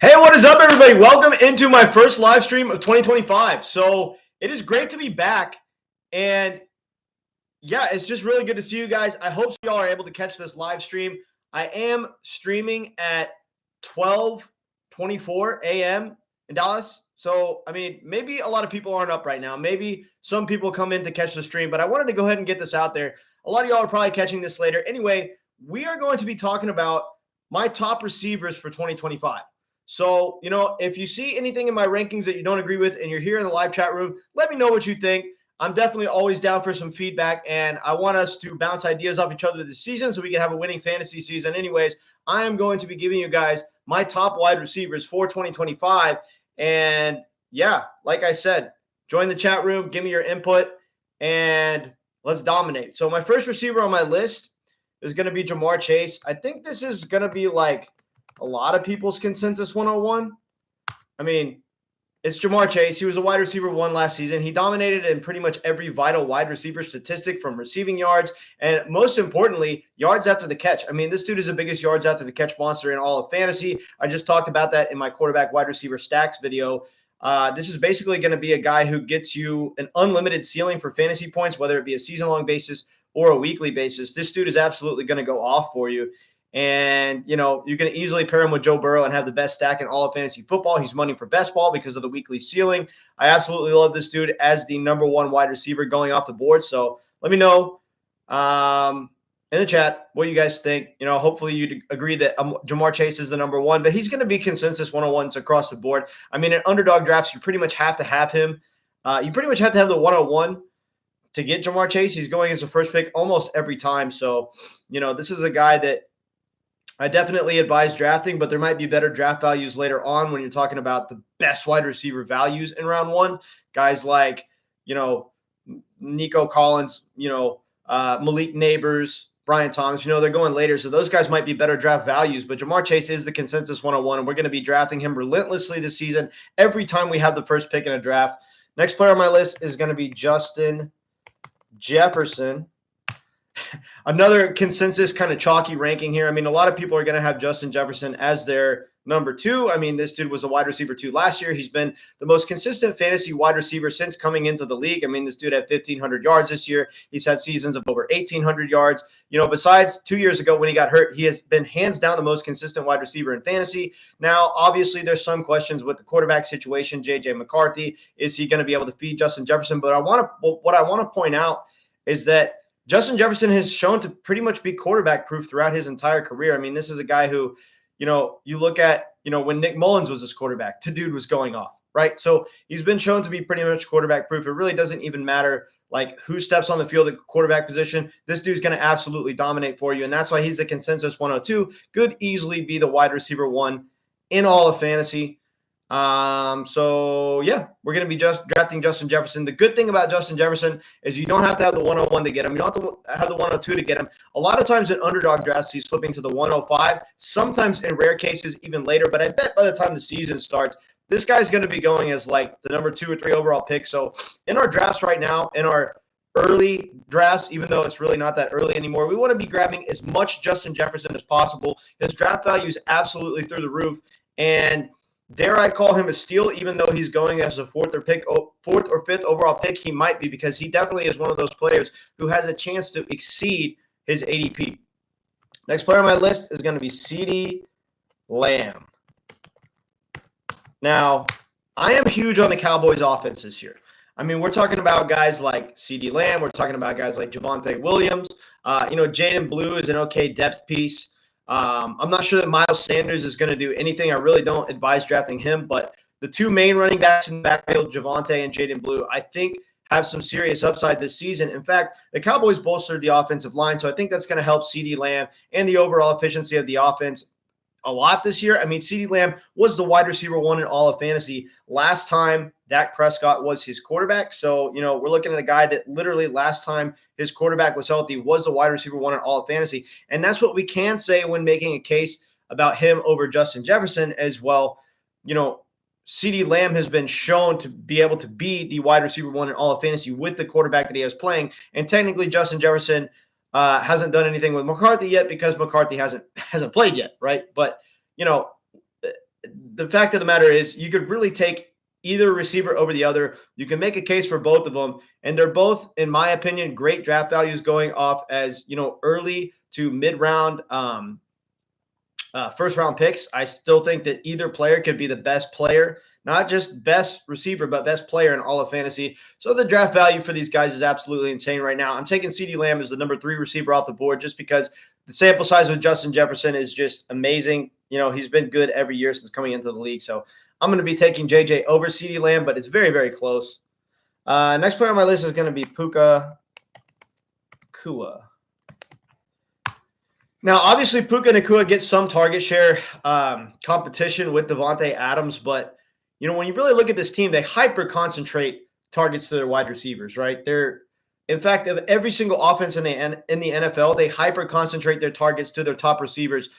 Hey, what is up, everybody? Welcome into my first live stream of 2025. So it is great to be back. And yeah, it's just really good to see you guys. I hope y'all are able to catch this live stream. I am streaming at 12:24 a.m. in Dallas. So, I mean, maybe a lot of people aren't up right now. Maybe some people come in to catch the stream, but I wanted to go ahead and get this out there. A lot of y'all are probably catching this later. Anyway, we are going to be talking about my top receivers for 2025. So, if you see anything in my rankings that you don't agree with and you're here in the live chat room, let me know what you think. I'm definitely always down for some feedback, and I want us to bounce ideas off each other this season so we can have a winning fantasy season. Anyways, I am going to be giving you guys my top wide receivers for 2025. And yeah, like I said, join the chat room, give me your input, and let's dominate. So my first receiver on my list is going to be Ja'Marr Chase. I think this is going to be like a lot of people's consensus 101. I mean, it's Ja'Marr Chase. He was a wide receiver one last season. He dominated in pretty much every vital wide receiver statistic, from receiving yards and, most importantly, yards after the catch. I mean, this dude is the biggest yards after the catch monster in all of fantasy. I just talked about that in my quarterback wide receiver stacks video. This is basically going to be a guy who gets you an unlimited ceiling for fantasy points, whether it be a season-long basis or a weekly basis. This dude is absolutely going to go off for you. And, you can easily pair him with Joe Burrow and have the best stack in all of fantasy football. He's money for best ball because of the weekly ceiling. I absolutely love this dude as the number one wide receiver going off the board. So let me know in the chat what you guys think. Hopefully you'd agree that Ja'Marr Chase is the number one, but he's going to be consensus 101s across the board. I mean, in underdog drafts, you pretty much have to have him. You pretty much have to have the 101 to get Ja'Marr Chase. He's going as the first pick almost every time. So, this is a guy that I definitely advise drafting, but there might be better draft values later on when you're talking about the best wide receiver values in round one. Guys like, Nico Collins, Malik Neighbors, Brian Thomas, they're going later. So those guys might be better draft values, but Ja'Marr Chase is the consensus 101, and we're going to be drafting him relentlessly this season every time we have the first pick in a draft. Next player on my list is going to be Justin Jefferson. Another consensus kind of chalky ranking here. I mean, a lot of people are going to have Justin Jefferson as their number two. I mean, this dude was a wide receiver two last year. He's been the most consistent fantasy wide receiver since coming into the league. I mean, this dude had 1,500 yards this year. He's had seasons of over 1,800 yards. Besides 2 years ago when he got hurt, he has been hands down the most consistent wide receiver in fantasy. Now, obviously, there's some questions with the quarterback situation. J.J. McCarthy, is he going to be able to feed Justin Jefferson? But what I want to point out is that Justin Jefferson has shown to pretty much be quarterback proof throughout his entire career. I mean, this is a guy who, you look at, when Nick Mullins was his quarterback, the dude was going off, right? So he's been shown to be pretty much quarterback proof. It really doesn't even matter like who steps on the field at quarterback position. This dude's going to absolutely dominate for you. And that's why he's the consensus 102. Could easily be the wide receiver one in all of fantasy. So yeah, we're going to be just drafting Justin Jefferson. The good thing about Justin Jefferson is you don't have to have the 101 to get him. You don't have to have the 102 to get him. A lot of times in underdog drafts, he's slipping to the 105, sometimes in rare cases even later. But I bet by the time the season starts, this guy's going to be going as like the number 2 or 3 overall pick. So in our drafts right now, in our early drafts, even though it's really not that early anymore, we want to be grabbing as much Justin Jefferson as possible. His draft value is absolutely through the roof. And dare I call him a steal, even though he's going as a fourth or fifth overall pick? He might be, because he definitely is one of those players who has a chance to exceed his ADP. Next player on my list is going to be CeeDee Lamb. Now, I am huge on the Cowboys offense this year. I mean, we're talking about guys like CeeDee Lamb. We're talking about guys like Javonte Williams. Jaden Blue is an okay depth piece. I'm not sure that Miles Sanders is going to do anything. I really don't advise drafting him, but the two main running backs in the backfield, Javonte and Jaden Blue, I think have some serious upside this season. In fact, the Cowboys bolstered the offensive line, so I think that's going to help CeeDee Lamb and the overall efficiency of the offense a lot this year. I mean, CeeDee Lamb was the wide receiver one in all of fantasy last time Dak Prescott was his quarterback. So, we're looking at a guy that literally last time his quarterback was healthy was the wide receiver one in all of fantasy. And that's what we can say when making a case about him over Justin Jefferson as well. CeeDee Lamb has been shown to be able to be the wide receiver one in all of fantasy with the quarterback that he has playing. And technically Justin Jefferson hasn't done anything with McCarthy yet because McCarthy hasn't played yet, right? But, the fact of the matter is you could really take either receiver over the other. You can make a case for both of them, and they're both, in my opinion, great draft values going off as, early to mid-round first-round picks. I still think that either player could be the best player, not just best receiver, but best player in all of fantasy. So the draft value for these guys is absolutely insane right now. I'm taking CeeDee Lamb as the number 3 receiver off the board just because the sample size with Justin Jefferson is just amazing. He's been good every year since coming into the league. So I'm going to be taking JJ over CeeDee Lamb, but it's very, very close. Next player on my list is going to be Puka Nacua. Now, obviously, Puka Nacua gets some target share competition with Davante Adams, but when you really look at this team, they hyper concentrate targets to their wide receivers, right? In fact, of every single offense in the NFL, they hyper concentrate their targets to their top receivers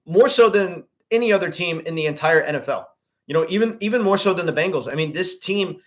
more so than any other team in the entire NFL. Even more so than the Bengals. I mean, this team,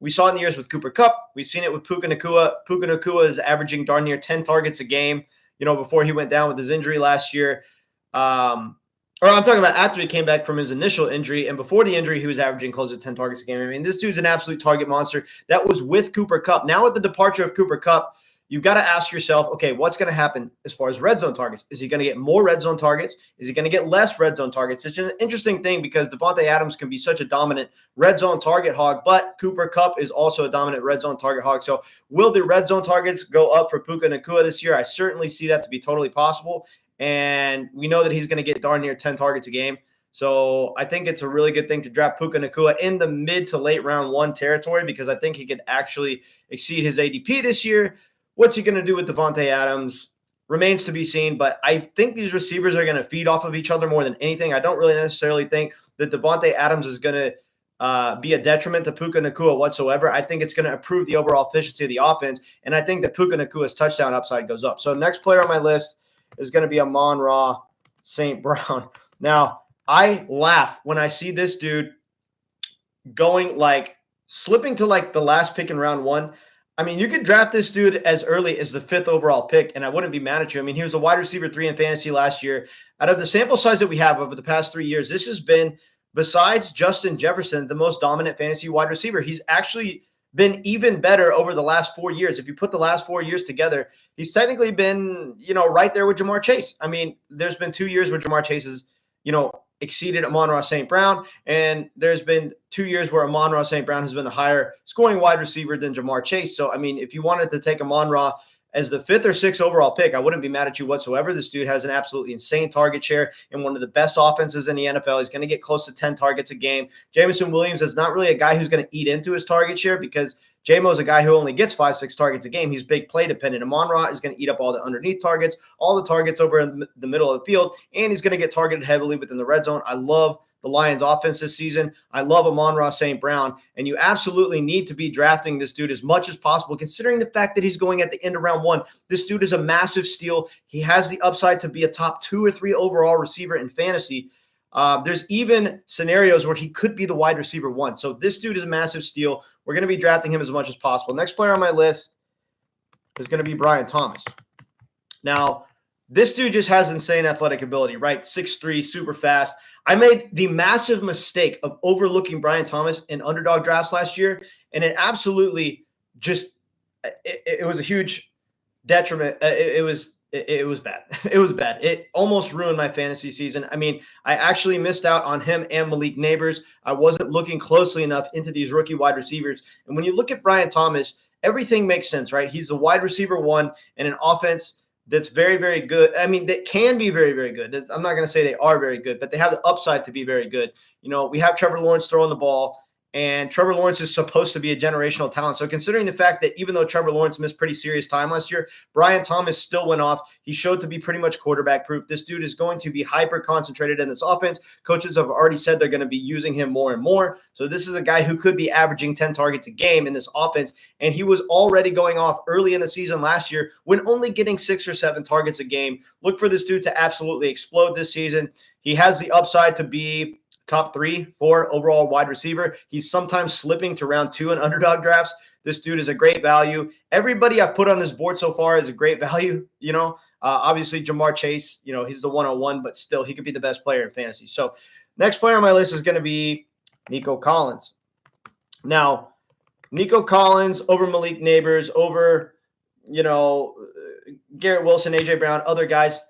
we saw it in the years with Cooper Kupp. We've seen it with Puka Nacua. Puka Nacua is averaging darn near 10 targets a game, before he went down with his injury last year. Or I'm talking about after he came back from his initial injury, and before the injury, he was averaging close to 10 targets a game. I mean, this dude's an absolute target monster. That was with Cooper Kupp. Now with the departure of Cooper Kupp, you've got to ask yourself, okay, what's going to happen as far as red zone targets? Is he going to get more red zone targets? Is he going to get less red zone targets? It's an interesting thing because Davante Adams can be such a dominant red zone target hog, but Cooper Kupp is also a dominant red zone target hog. So will the red zone targets go up for Puka Nacua this year? I certainly see that to be totally possible. And we know that he's going to get darn near 10 targets a game. So I think it's a really good thing to draft Puka Nacua in the mid to late round 1 territory because I think he could actually exceed his ADP this year. What's he going to do with Davante Adams remains to be seen, but I think these receivers are going to feed off of each other more than anything. I don't really necessarily think that Davante Adams is going to be a detriment to Puka Nacua whatsoever. I think it's going to improve the overall efficiency of the offense, and I think that Puka Nacua's touchdown upside goes up. So next player on my list is going to be Amon-Ra St. Brown. Now, I laugh when I see this dude slipping to the last pick in round 1. I mean, you could draft this dude as early as the 5th overall pick, and I wouldn't be mad at you. I mean, he was a wide receiver 3 in fantasy last year. Out of the sample size that we have over the past 3 years, this has been, besides Justin Jefferson, the most dominant fantasy wide receiver. He's actually been even better over the last 4 years. If you put the last 4 years together, he's technically been, right there with Ja'Marr Chase. I mean, there's been 2 years where Ja'Marr Chase has, exceeded Amon-Ra St. Brown, and there's been 2 years where Amon-Ra St. Brown has been a higher scoring wide receiver than Ja'Marr Chase. So, I mean, if you wanted to take Amon-Ra as the 5th or 6th overall pick, I wouldn't be mad at you whatsoever. This dude has an absolutely insane target share in one of the best offenses in the NFL. He's going to get close to 10 targets a game. Jameson Williams is not really a guy who's going to eat into his target share because J-Mo is a guy who only gets 5-6 targets a game. He's big play dependent. Amon-Ra is going to eat up all the underneath targets, all the targets over in the middle of the field, and he's going to get targeted heavily within the red zone. I love the Lions offense this season. I love Amon-Ra St. Brown, and you absolutely need to be drafting this dude as much as possible, considering the fact that he's going at the end of round 1. This dude is a massive steal. He has the upside to be a top 2 or 3 overall receiver in fantasy. There's even scenarios where he could be the wide receiver 1. So this dude is a massive steal. We're going to be drafting him as much as possible. Next player on my list is going to be Brian Thomas. Now, this dude just has insane athletic ability, right? 6'3", super fast. I made the massive mistake of overlooking Brian Thomas in underdog drafts last year, and it absolutely it was a huge detriment. It was bad. It was bad. It almost ruined my fantasy season. I mean, I actually missed out on him and Malik Neighbors. I wasn't looking closely enough into these rookie wide receivers. And when you look at Brian Thomas, everything makes sense, right? He's the wide receiver 1 in an offense that's very, very good. I mean, that can be very, very good. I'm not going to say they are very good, but they have the upside to be very good. We have Trevor Lawrence throwing the ball, and Trevor Lawrence is supposed to be a generational talent. So considering the fact that even though Trevor Lawrence missed pretty serious time last year, Brian Thomas still went off. He showed to be pretty much quarterback proof. This dude is going to be hyper concentrated in this offense. Coaches have already said they're going to be using him more and more. So this is a guy who could be averaging 10 targets a game in this offense. And he was already going off early in the season last year when only getting 6 or 7 targets a game. Look for this dude to absolutely explode this season. He has the upside to be top 3, 4 overall wide receiver. He's sometimes slipping to round 2 in underdog drafts. This dude is a great value. Everybody I've put on this board so far is a great value. Obviously Ja'Marr Chase, he's the 101, but still he could be the best player in fantasy. So Next player on my list is going to be Nico Collins. Now, Nico Collins over Malik Nabers, over, Garrett Wilson, A.J. Brown, other guys,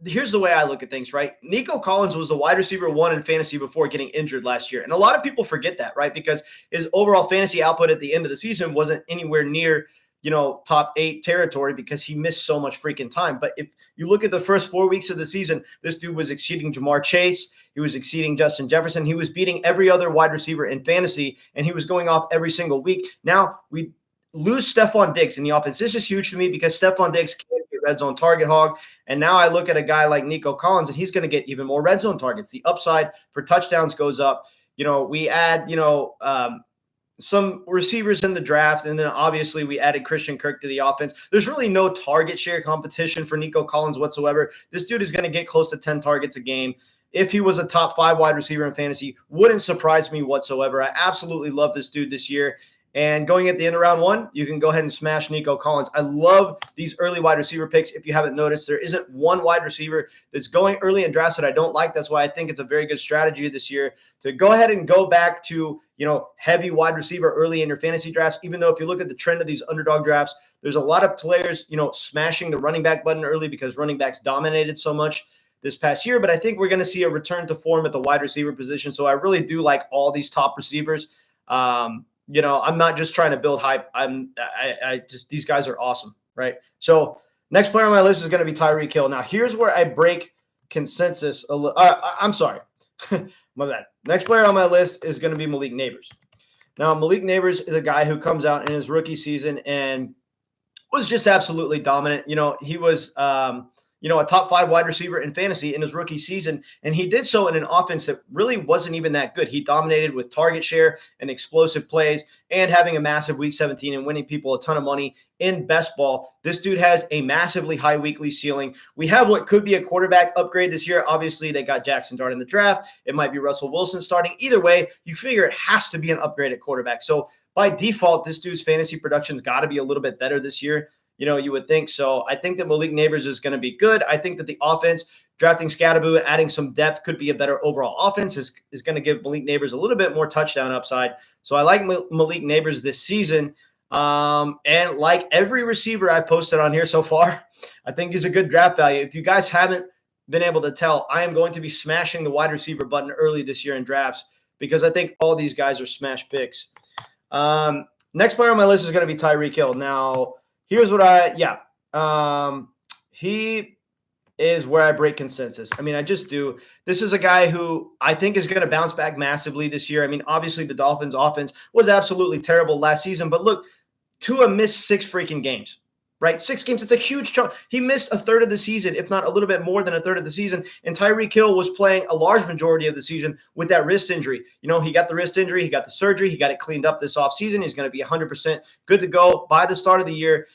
here's the way I look at things, right? Nico Collins was the wide receiver 1 in fantasy before getting injured last year. And a lot of people forget that, right? Because his overall fantasy output at the end of the season wasn't anywhere near, top 8 territory because he missed so much freaking time. But if you look at the first 4 weeks of the season, this dude was exceeding Jamar Chase. He was exceeding Justin Jefferson. He was beating every other wide receiver in fantasy, and he was going off every single week. Now we lose Stephon Diggs in the offense. This is huge to me because Stephon Diggs can't be a red zone target hog. And now I look at a guy like Nico Collins, and he's going to get even more red zone targets. The upside for touchdowns goes up. We add, some receivers in the draft, and then obviously we added Christian Kirk to the offense. There's really no target share competition for Nico Collins whatsoever. This dude is going to get close to 10 targets a game. If he was a top 5 wide receiver in fantasy, wouldn't surprise me whatsoever. I absolutely love this dude this year. And going at the end of round 1, you can go ahead and smash Nico Collins. I love these early wide receiver picks. If you haven't noticed, there isn't one wide receiver that's going early in drafts that I don't like. That's why I think it's a very good strategy this year to go ahead and go back to, heavy wide receiver early in your fantasy drafts. Even though if you look at the trend of these underdog drafts, there's a lot of players, smashing the running back button early because running backs dominated so much this past year. But I think we're going to see a return to form at the wide receiver position. So I really do like all these top receivers. I'm not just trying to build hype. These guys are awesome, right? So next player on my list is going to be Tyreek Hill. Now, here's where I break consensus a little. I'm sorry. My bad. Next player on my list is going to be Malik Nabers. Now, Malik Nabers is a guy who comes out in his rookie season and was just absolutely dominant. He was a top 5 wide receiver in fantasy in his rookie season. And he did so in an offense that really wasn't even that good. He dominated with target share and explosive plays and having a massive week 17 and winning people a ton of money in best ball. This dude has a massively high weekly ceiling. We have what could be a quarterback upgrade this year. Obviously, they got Jackson Dart in the draft. It might be Russell Wilson starting. Either way, you figure it has to be an upgrade at quarterback. So by default, this dude's fantasy production's got to be a little bit better this year. You would think. So I think that Malik Nabers is going to be good. I think that the offense, drafting Scatterboo, adding some depth could be a better overall offense, is going to give Malik Nabers a little bit more touchdown upside. So I like Malik Nabers this season. And like every receiver I posted on here so far, I think he's a good draft value. If you guys haven't been able to tell, I am going to be smashing the wide receiver button early this year in drafts because I think all these guys are smash picks. Next player on my list is going to be Tyreek Hill. Now, here's what he is where I break consensus. I mean, I just do. This is a guy who I think is going to bounce back massively this year. I mean, obviously the Dolphins offense was absolutely terrible last season, but look, Tua missed 6 freaking games, right? 6 games. It's a huge chunk. He missed a third of the season, if not a little bit more than a third of the season. And Tyreek Hill was playing a large majority of the season with that wrist injury. He got the wrist injury. He got the surgery. He got it cleaned up this offseason. He's going to be 100% good to go by the start of the year.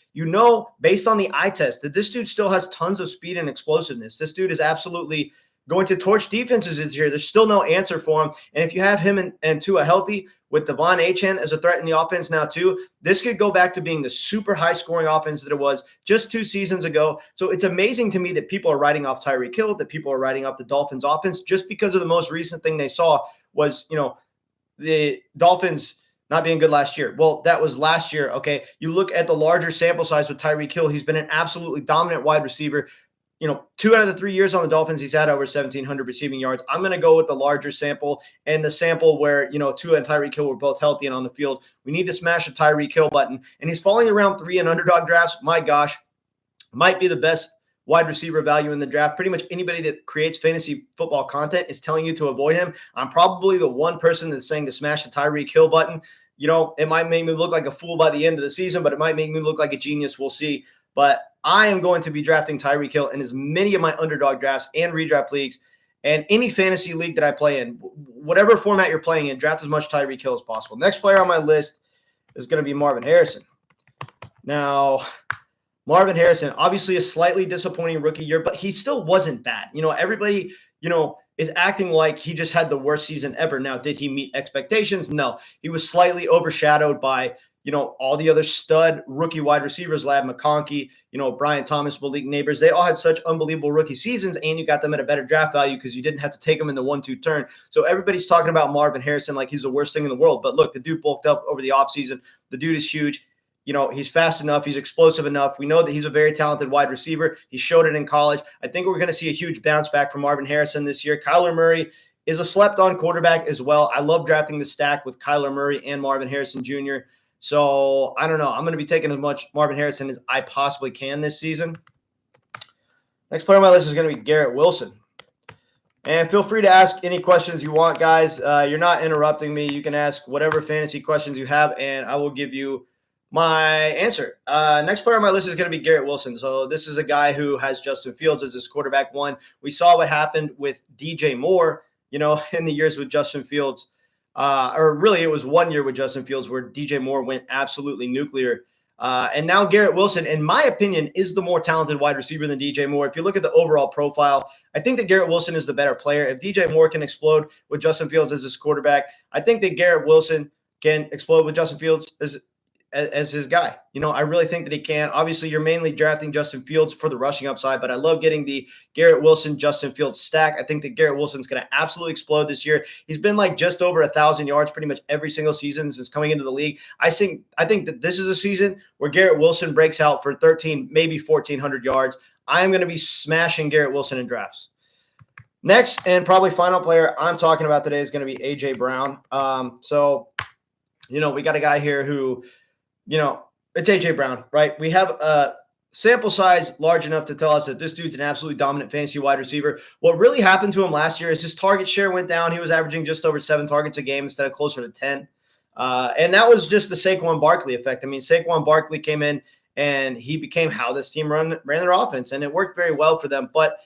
Based on the eye test, that this dude still has tons of speed and explosiveness. This dude is absolutely going to torch defenses this year. There's still no answer for him. And if you have him and Tua healthy with Devon Achane as a threat in the offense now too, this could go back to being the super high scoring offense that it was just 2 seasons ago. So it's amazing to me that people are writing off Tyreek Hill, that people are writing off the Dolphins offense just because of the most recent thing they saw was, the Dolphins not being good last year. Well, that was last year. Okay. You look at the larger sample size with Tyreek Hill. He's been an absolutely dominant wide receiver. 2 out of the 3 years on the Dolphins, he's had over 1,700 receiving yards. I'm going to go with the larger sample and the sample where, Tua and Tyreek Hill were both healthy and on the field. We need to smash the Tyreek Hill button. And he's falling around 3 in underdog drafts. My gosh, might be the best wide receiver value in the draft. Pretty much anybody that creates fantasy football content is telling you to avoid him. I'm probably the one person that's saying to smash the Tyreek Hill button. It might make me look like a fool by the end of the season, but it might make me look like a genius. We'll see. But I am going to be drafting Tyreek Hill in as many of my underdog drafts and redraft leagues and any fantasy league that I play in. Whatever format you're playing in, draft as much Tyreek Hill as possible. Next player on my list is going to be Marvin Harrison. Now, Marvin Harrison, obviously a slightly disappointing rookie year, but he still wasn't bad. Everybody, is acting like he just had the worst season ever. Now, did he meet expectations? No. He was slightly overshadowed by, all the other stud rookie wide receivers, Ladd McConkey, Brian Thomas, Malik Neighbors, they all had such unbelievable rookie seasons, and you got them at a better draft value because you didn't have to take them in the 1-2 turn. So everybody's talking about Marvin Harrison like he's the worst thing in the world. But look, the dude bulked up over the offseason. The dude is huge. He's fast enough. He's explosive enough. We know that he's a very talented wide receiver. He showed it in college. I think we're going to see a huge bounce back from Marvin Harrison this year. Kyler Murray is a slept-on quarterback as well. I love drafting the stack with Kyler Murray and Marvin Harrison Jr., so I don't know. I'm going to be taking as much Marvin Harrison as I possibly can this season. Next player on my list is going to be Garrett Wilson. And feel free to ask any questions you want, guys. You're not interrupting me. You can ask whatever fantasy questions you have, and I will give you my answer. Next player on my list is going to be Garrett Wilson. So this is a guy who has Justin Fields as his quarterback one. We saw what happened with DJ Moore, in the years with Justin Fields. Or really, it was 1 year with Justin Fields where DJ Moore went absolutely nuclear. And now Garrett Wilson, in my opinion, is the more talented wide receiver than DJ Moore. If you look at the overall profile, I think that Garrett Wilson is the better player. If DJ Moore can explode with Justin Fields as his quarterback, I think that Garrett Wilson can explode with Justin Fields as his guy. I really think that he can. Obviously, you're mainly drafting Justin Fields for the rushing upside, but I love getting the Garrett Wilson, Justin Fields stack. I think that Garrett Wilson's going to absolutely explode this year. He's been like just over 1,000 yards pretty much every single season since coming into the league. I think that this is a season where Garrett Wilson breaks out for 13, maybe 1,400 yards. I am going to be smashing Garrett Wilson in drafts. Next, and probably final player I'm talking about today is going to be A.J. Brown. We got a guy here who – it's A.J. Brown, right? We have a sample size large enough to tell us that this dude's an absolutely dominant fantasy wide receiver. What really happened to him last year is his target share went down. He was averaging just over 7 targets a game instead of closer to 10. And that was just the Saquon Barkley effect. I mean, Saquon Barkley came in and he became how this team ran their offense, and it worked very well for them. But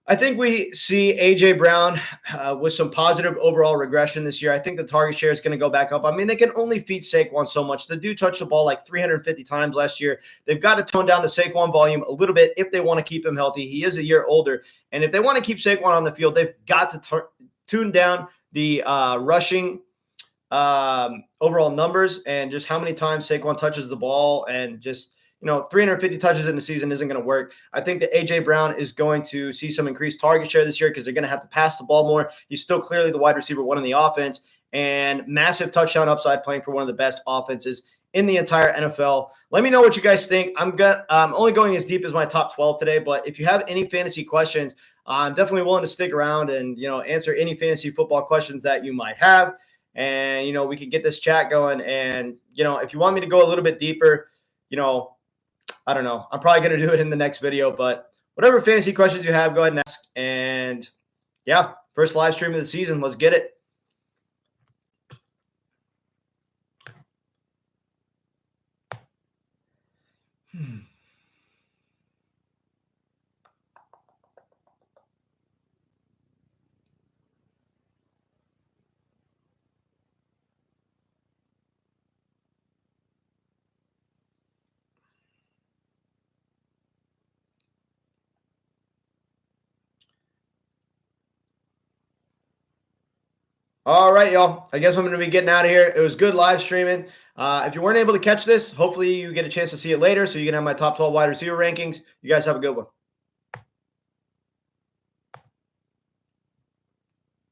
I think we see A.J. Brown with some positive overall regression this year. I think the target share is going to go back up. I mean, they can only feed Saquon so much. The dude touched the ball like 350 times last year. They've got to tone down the Saquon volume a little bit if they want to keep him healthy. He is a year older. And if they want to keep Saquon on the field, they've got to tune down the rushing overall numbers and just how many times Saquon touches the ball, and just 350 touches in the season isn't going to work. I think that A.J. Brown is going to see some increased target share this year because they're going to have to pass the ball more. He's still clearly the wide receiver one in the offense, and massive touchdown upside playing for one of the best offenses in the entire NFL. Let me know what you guys think. I'm only going as deep as my top 12 today, but if you have any fantasy questions, I'm definitely willing to stick around and answer any fantasy football questions that you might have. And we can get this chat going. And if you want me to go a little bit deeper, I don't know. I'm probably going to do it in the next video, but whatever fantasy questions you have, go ahead and ask. And yeah, first live stream of the season. Let's get it. All right, y'all. I guess I'm going to be getting out of here. It was good live streaming. If you weren't able to catch this, hopefully you get a chance to see it later so you can have my top 12 wide receiver rankings. You guys have a good one.